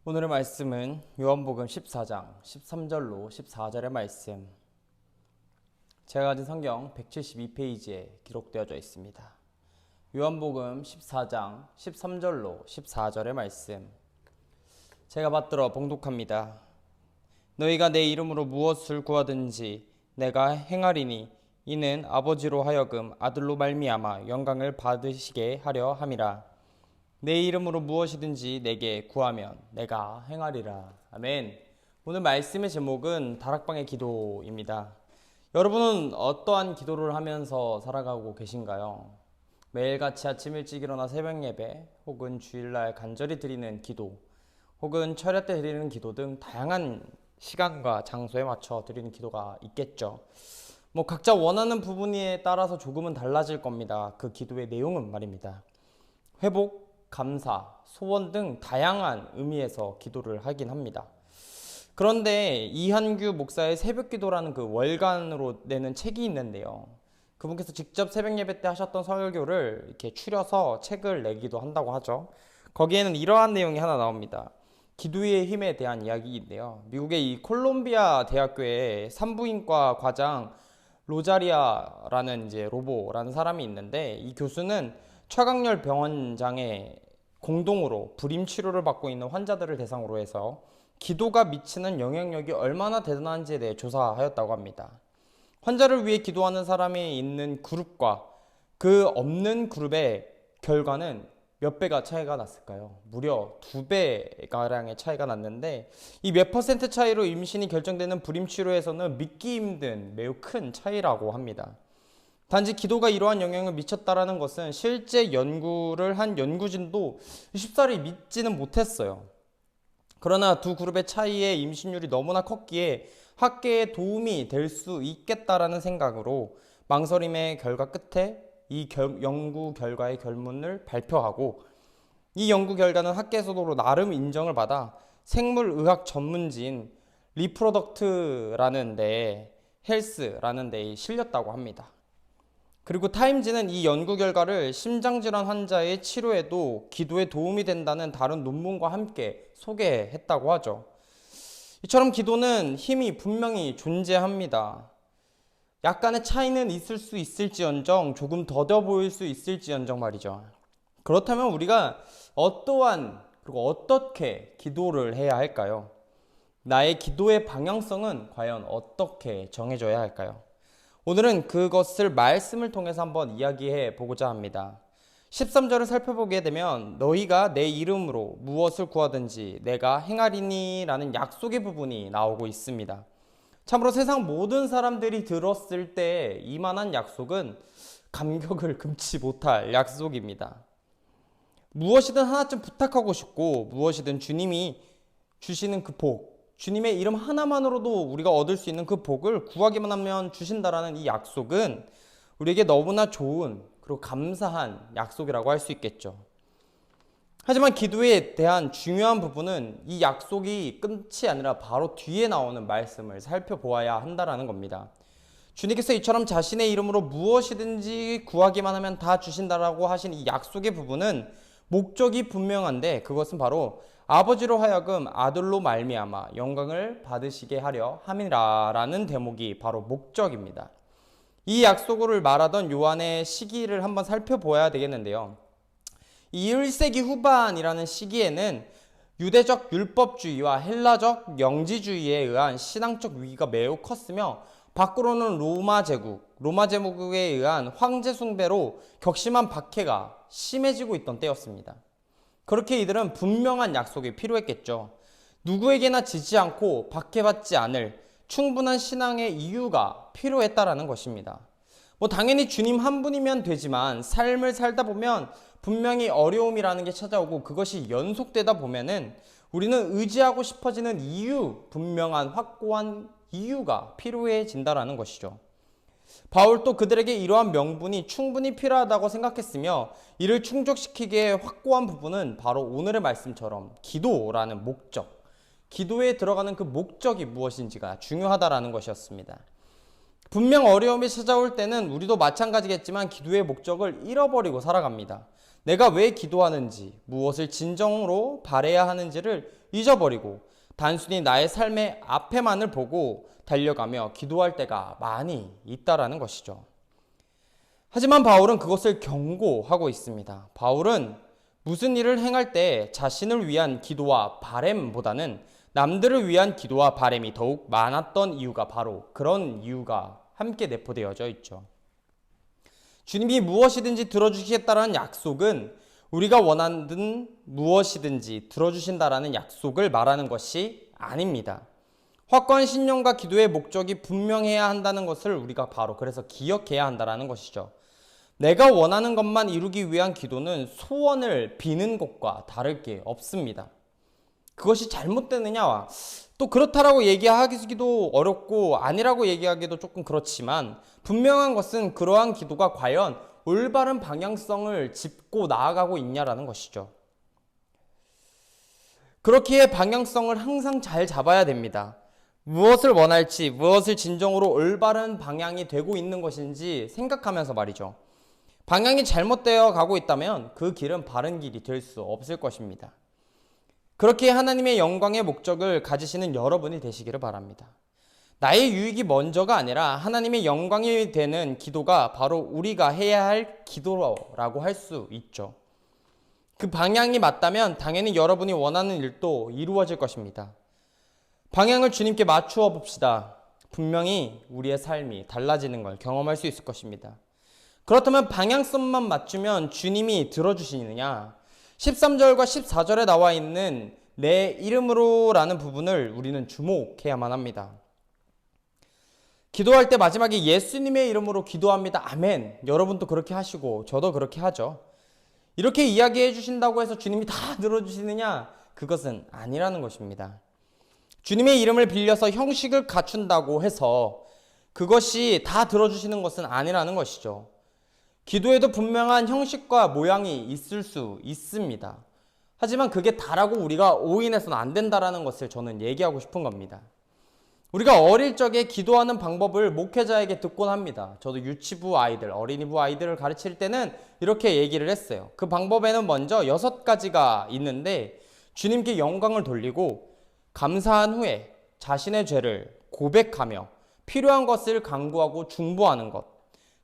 오늘의 말씀은 요한복음 14장 13절로 14절의 말씀. 제가 가진 성경 172페이지에 기록되어져 있습니다. 요한복음 14장 13절로 14절의 말씀. 제가 받들어 봉독합니다. 너희가 내 이름으로 무엇을 구하든지 내가 행하리니 이는 아버지로 하여금 아들로 말미암아 영광을 받으시게 하려 함이라. 내 이름으로 무엇이든지 내게 구하면 내가 행하리라. 아멘. 오늘 말씀의 제목은 다락방의 기도입니다. 여러분은 어떠한 기도를 하면서 살아가고 계신가요? 매일같이 아침 일찍 일어나 새벽 예배, 혹은 주일날 간절히 드리는 기도, 혹은 철야 때 드리는 기도 등 다양한 시간과 장소에 맞춰 드리는 기도가 있겠죠. 각자 원하는 부분에 따라서 조금은 달라질 겁니다. 그 기도의 내용은 말입니다. 회복, 감사, 소원 등 다양한 의미에서 기도를 하긴 합니다. 그런데 이한규 목사의 새벽기도라는 그 월간으로 내는 책이 있는데요. 그분께서 직접 새벽 예배 때 하셨던 설교를 이렇게 추려서 책을 내기도 한다고 하죠. 거기에는 이러한 내용이 하나 나옵니다. 기도의 힘에 대한 이야기인데요. 미국의 이 콜롬비아 대학교의 산부인과 과장 로자리아라는 로보라는 사람이 있는데, 이 교수는 최강렬 병원장에 공동으로 불임 치료를 받고 있는 환자들을 대상으로 해서 기도가 미치는 영향력이 얼마나 대단한지에 대해 조사하였다고 합니다. 환자를 위해 기도하는 사람이 있는 그룹과 그 없는 그룹의 결과는 몇 배가 차이가 났을까요? 무려 2배가량의 차이가 났는데, 이 몇 퍼센트 차이로 임신이 결정되는 불임 치료에서는 믿기 힘든 매우 큰 차이라고 합니다. 단지 기도가 이러한 영향을 미쳤다라는 것은 실제 연구를 한 연구진도 쉽사리 믿지는 못했어요. 그러나 두 그룹의 차이의 임신율이 너무나 컸기에 학계에 도움이 될 수 있겠다라는 생각으로 망설임의 결과 끝에 이 연구 결과의 결론을 발표하고, 이 연구 결과는 학계에서도 나름 인정을 받아 생물의학 전문지인 리프로덕트라는 데에 헬스라는 데에 실렸다고 합니다. 그리고 타임지는 이 연구 결과를 심장질환 환자의 치료에도 기도에 도움이 된다는 다른 논문과 함께 소개했다고 하죠. 이처럼 기도는 힘이 분명히 존재합니다. 약간의 차이는 있을 수 있을지언정, 조금 더뎌 보일 수 있을지언정 말이죠. 그렇다면 우리가 어떠한 그리고 어떻게 기도를 해야 할까요? 나의 기도의 방향성은 과연 어떻게 정해져야 할까요? 오늘은 그것을 말씀을 통해서 한번 이야기해 보고자 합니다. 13절을 살펴보게 되면 너희가 내 이름으로 무엇을 구하든지 내가 행하리니 라는 약속의 부분이 나오고 있습니다. 참으로 세상 모든 사람들이 들었을 때 이만한 약속은 감격을 금치 못할 약속입니다. 무엇이든 하나쯤 부탁하고 싶고, 무엇이든 주님이 주시는 그 복, 주님의 이름 하나만으로도 우리가 얻을 수 있는 그 복을 구하기만 하면 주신다라는 이 약속은 우리에게 너무나 좋은 그리고 감사한 약속이라고 할 수 있겠죠. 하지만 기도에 대한 중요한 부분은 이 약속이 끝이 아니라 바로 뒤에 나오는 말씀을 살펴보아야 한다라는 겁니다. 주님께서 이처럼 자신의 이름으로 무엇이든지 구하기만 하면 다 주신다라고 하신 이 약속의 부분은 목적이 분명한데, 그것은 바로 아버지로 하여금 아들로 말미암아 영광을 받으시게 하려 함이라라는 대목이 바로 목적입니다. 이 약속을 말하던 요한의 시기를 한번 살펴보아야 되겠는데요. 이 1세기 후반이라는 시기에는 유대적 율법주의와 헬라적 영지주의에 의한 신앙적 위기가 매우 컸으며, 밖으로는 로마 제국에 의한 황제 숭배로 격심한 박해가 심해지고 있던 때였습니다. 그렇게 이들은 분명한 약속이 필요했겠죠. 누구에게나 지지 않고 박해받지 않을 충분한 신앙의 이유가 필요했다라는 것입니다. 당연히 주님 한 분이면 되지만 삶을 살다 보면 분명히 어려움이라는 게 찾아오고, 그것이 연속되다 보면은 우리는 의지하고 싶어지는 분명한 확고한 이유가 필요해진다라는 것이죠. 바울도 그들에게 이러한 명분이 충분히 필요하다고 생각했으며, 이를 충족시키기에 확고한 부분은 바로 오늘의 말씀처럼 기도라는 목적, 기도에 들어가는 그 목적이 무엇인지가 중요하다라는 것이었습니다. 분명 어려움이 찾아올 때는 우리도 마찬가지겠지만 기도의 목적을 잃어버리고 살아갑니다. 내가 왜 기도하는지, 무엇을 진정으로 바라야 하는지를 잊어버리고 단순히 나의 삶의 앞에만을 보고 달려가며 기도할 때가 많이 있다라는 것이죠. 하지만 바울은 그것을 경고하고 있습니다. 바울은 무슨 일을 행할 때 자신을 위한 기도와 바램보다는 남들을 위한 기도와 바램이 더욱 많았던 이유가 바로 그런 이유가 함께 내포되어져 있죠. 주님이 무엇이든지 들어주시겠다라는 약속은 우리가 원하는 무엇이든지 들어주신다라는 약속을 말하는 것이 아닙니다. 확고한 신념과 기도의 목적이 분명해야 한다는 것을 우리가 바로 그래서 기억해야 한다는 것이죠. 내가 원하는 것만 이루기 위한 기도는 소원을 비는 것과 다를 게 없습니다. 그것이 잘못되느냐? 또 그렇다라고 얘기하기도 어렵고 아니라고 얘기하기도 조금 그렇지만 분명한 것은 그러한 기도가 과연 올바른 방향성을 짚고 나아가고 있냐라는 것이죠. 그렇기에 방향성을 항상 잘 잡아야 됩니다. 무엇을 원할지, 무엇을 진정으로 올바른 방향이 되고 있는 것인지 생각하면서 말이죠. 방향이 잘못되어 가고 있다면 그 길은 바른 길이 될 수 없을 것입니다. 그렇게 하나님의 영광의 목적을 가지시는 여러분이 되시기를 바랍니다. 나의 유익이 먼저가 아니라 하나님의 영광이 되는 기도가 바로 우리가 해야 할 기도라고 할 수 있죠. 그 방향이 맞다면 당연히 여러분이 원하는 일도 이루어질 것입니다. 방향을 주님께 맞추어 봅시다. 분명히 우리의 삶이 달라지는 걸 경험할 수 있을 것입니다. 그렇다면 방향성만 맞추면 주님이 들어주시느냐? 13절과 14절에 나와 있는 내 이름으로 라는 부분을 우리는 주목해야만 합니다. 기도할 때 마지막에 예수님의 이름으로 기도합니다. 아멘. 여러분도 그렇게 하시고 저도 그렇게 하죠. 이렇게 이야기해 주신다고 해서 주님이 다 들어주시느냐? 그것은 아니라는 것입니다. 주님의 이름을 빌려서 형식을 갖춘다고 해서 그것이 다 들어주시는 것은 아니라는 것이죠. 기도에도 분명한 형식과 모양이 있을 수 있습니다. 하지만 그게 다라고 우리가 오인해서는 안 된다라는 것을 저는 얘기하고 싶은 겁니다. 우리가 어릴 적에 기도하는 방법을 목회자에게 듣곤 합니다. 저도 유치부 아이들, 어린이부 아이들을 가르칠 때는 이렇게 얘기를 했어요. 그 방법에는 먼저 6가지가 있는데 주님께 영광을 돌리고 감사한 후에 자신의 죄를 고백하며 필요한 것을 간구하고 중보하는 것,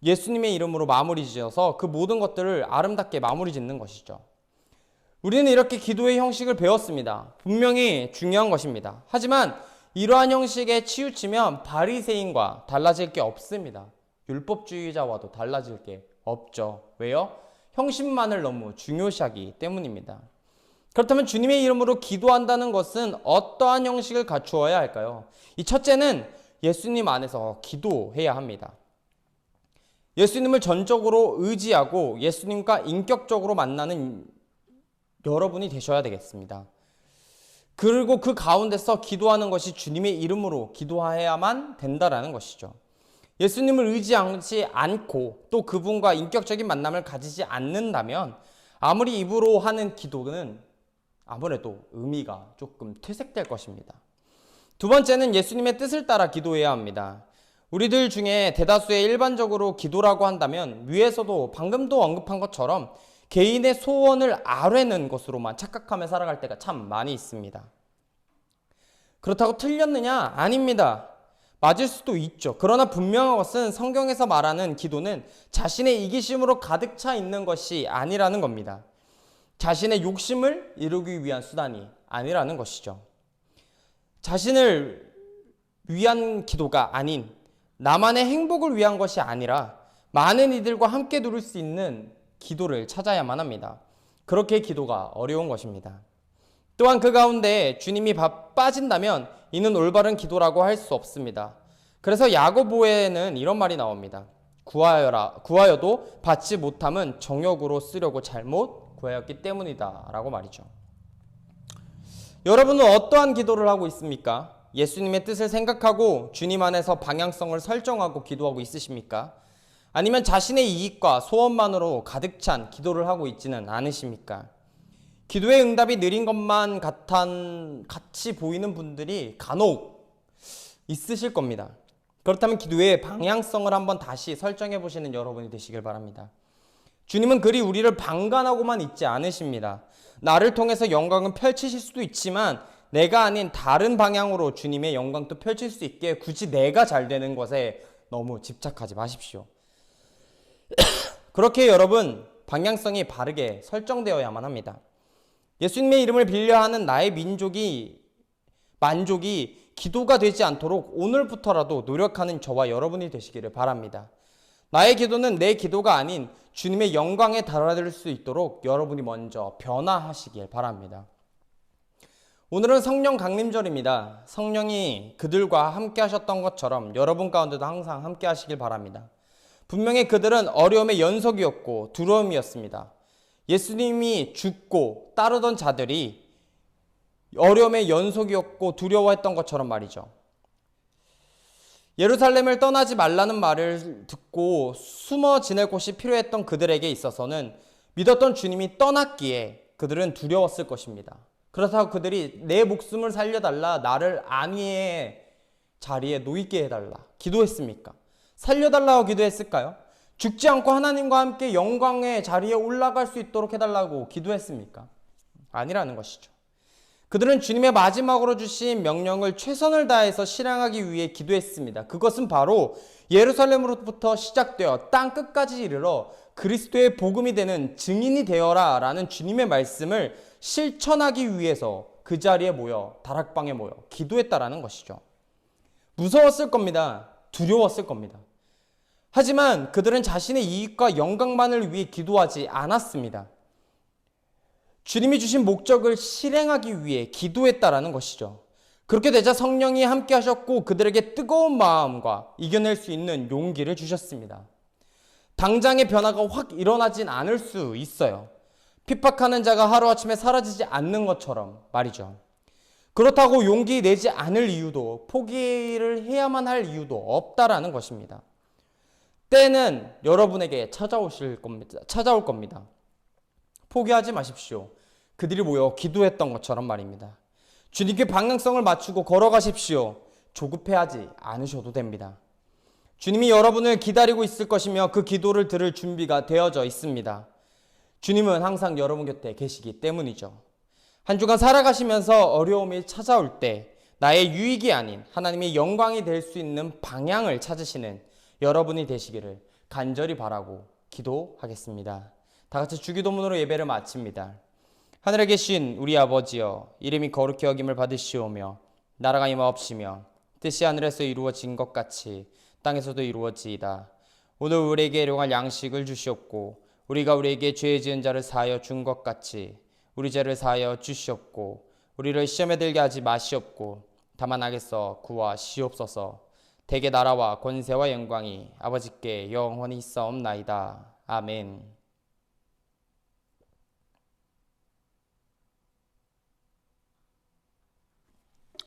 예수님의 이름으로 마무리 지어서 그 모든 것들을 아름답게 마무리 짓는 것이죠. 우리는 이렇게 기도의 형식을 배웠습니다. 분명히 중요한 것입니다. 하지만 이러한 형식에 치우치면 바리새인과 달라질 게 없습니다. 율법주의자와도 달라질 게 없죠. 왜요? 형식만을 너무 중요시하기 때문입니다. 그렇다면 주님의 이름으로 기도한다는 것은 어떠한 형식을 갖추어야 할까요? 이 첫째는 예수님 안에서 기도해야 합니다. 예수님을 전적으로 의지하고 예수님과 인격적으로 만나는 여러분이 되셔야 되겠습니다. 그리고 그 가운데서 기도하는 것이 주님의 이름으로 기도해야만 된다라는 것이죠. 예수님을 의지하지 않고 또 그분과 인격적인 만남을 가지지 않는다면 아무리 입으로 하는 기도는 아무래도 의미가 조금 퇴색될 것입니다. 두 번째는 예수님의 뜻을 따라 기도해야 합니다. 우리들 중에 대다수의 일반적으로 기도라고 한다면 위에서도 방금도 언급한 것처럼 개인의 소원을 아뢰는 것으로만 착각하며 살아갈 때가 참 많이 있습니다. 그렇다고 틀렸느냐? 아닙니다. 맞을 수도 있죠. 그러나 분명한 것은 성경에서 말하는 기도는 자신의 이기심으로 가득 차 있는 것이 아니라는 겁니다. 자신의 욕심을 이루기 위한 수단이 아니라는 것이죠. 자신을 위한 기도가 아닌 나만의 행복을 위한 것이 아니라 많은 이들과 함께 누릴 수 있는 기도를 찾아야만 합니다. 그렇게 기도가 어려운 것입니다. 또한 그 가운데 주님이 빠진다면 이는 올바른 기도라고 할 수 없습니다. 그래서 야고보에는 이런 말이 나옵니다. 구하여도 받지 못함은 정욕으로 쓰려고 잘못 구하였기 때문이다 라고 말이죠. 여러분은 어떠한 기도를 하고 있습니까? 예수님의 뜻을 생각하고 주님 안에서 방향성을 설정하고 기도하고 있으십니까? 아니면 자신의 이익과 소원만으로 가득 찬 기도를 하고 있지는 않으십니까? 기도의 응답이 느린 것만 같이 보이는 분들이 간혹 있으실 겁니다. 그렇다면 기도의 방향성을 한번 다시 설정해 보시는 여러분이 되시길 바랍니다. 주님은 그리 우리를 방관하고만 있지 않으십니다. 나를 통해서 영광은 펼치실 수도 있지만 내가 아닌 다른 방향으로 주님의 영광도 펼칠 수 있게 굳이 내가 잘 되는 것에 너무 집착하지 마십시오. 그렇게 여러분 방향성이 바르게 설정되어야만 합니다. 예수님의 이름을 빌려하는 나의 만족이 기도가 되지 않도록 오늘부터라도 노력하는 저와 여러분이 되시기를 바랍니다. 나의 기도는 내 기도가 아닌 주님의 영광에 달아들 수 있도록 여러분이 먼저 변화하시길 바랍니다. 오늘은 성령 강림절입니다. 성령이 그들과 함께 하셨던 것처럼 여러분 가운데도 항상 함께 하시길 바랍니다. 분명히 그들은 어려움의 연속이었고 두려움이었습니다. 예수님이 죽고 따르던 자들이 어려움의 연속이었고 두려워했던 것처럼 말이죠. 예루살렘을 떠나지 말라는 말을 듣고 숨어 지낼 곳이 필요했던 그들에게 있어서는 믿었던 주님이 떠났기에 그들은 두려웠을 것입니다. 그렇다고 그들이 내 목숨을 살려달라, 나를 안위의 자리에 놓이게 해달라 기도했습니까? 살려달라고 기도했을까요? 죽지 않고 하나님과 함께 영광의 자리에 올라갈 수 있도록 해달라고 기도했습니까? 아니라는 것이죠. 그들은 주님의 마지막으로 주신 명령을 최선을 다해서 실행하기 위해 기도했습니다. 그것은 바로 예루살렘으로부터 시작되어 땅 끝까지 이르러 그리스도의 복음이 되는 증인이 되어라 라는 주님의 말씀을 실천하기 위해서 그 자리에 모여 다락방에 모여 기도했다라는 것이죠. 무서웠을 겁니다. 두려웠을 겁니다. 하지만 그들은 자신의 이익과 영광만을 위해 기도하지 않았습니다. 주님이 주신 목적을 실행하기 위해 기도했다라는 것이죠. 그렇게 되자 성령이 함께 하셨고 그들에게 뜨거운 마음과 이겨낼 수 있는 용기를 주셨습니다. 당장의 변화가 확 일어나진 않을 수 있어요. 핍박하는 자가 하루아침에 사라지지 않는 것처럼 말이죠. 그렇다고 용기 내지 않을 이유도 포기를 해야만 할 이유도 없다라는 것입니다. 때는 여러분에게 찾아올 겁니다. 포기하지 마십시오. 그들이 모여 기도했던 것처럼 말입니다. 주님께 방향성을 맞추고 걸어가십시오. 조급해하지 않으셔도 됩니다. 주님이 여러분을 기다리고 있을 것이며 그 기도를 들을 준비가 되어져 있습니다. 주님은 항상 여러분 곁에 계시기 때문이죠. 한 주간 살아가시면서 어려움이 찾아올 때 나의 유익이 아닌 하나님의 영광이 될 수 있는 방향을 찾으시는 여러분이 되시기를 간절히 바라고 기도하겠습니다. 다 같이 주기도문으로 예배를 마칩니다. 하늘에 계신 우리 아버지여, 이름이 거룩히 여김을 받으시오며 나라가 임하옵시며 뜻이 하늘에서 이루어진 것 같이 땅에서도 이루어지이다. 오늘 우리에게 일용할 양식을 주시옵고 우리가 우리에게 죄 지은 자를 사하여 준 것 같이 우리 죄를 사하여 주시옵고 우리를 시험에 들게 하지 마시옵고 다만 악에서 구하시옵소서. 대개 나라와 권세와 영광이 아버지께 영원히 있사옵나이다. 아멘.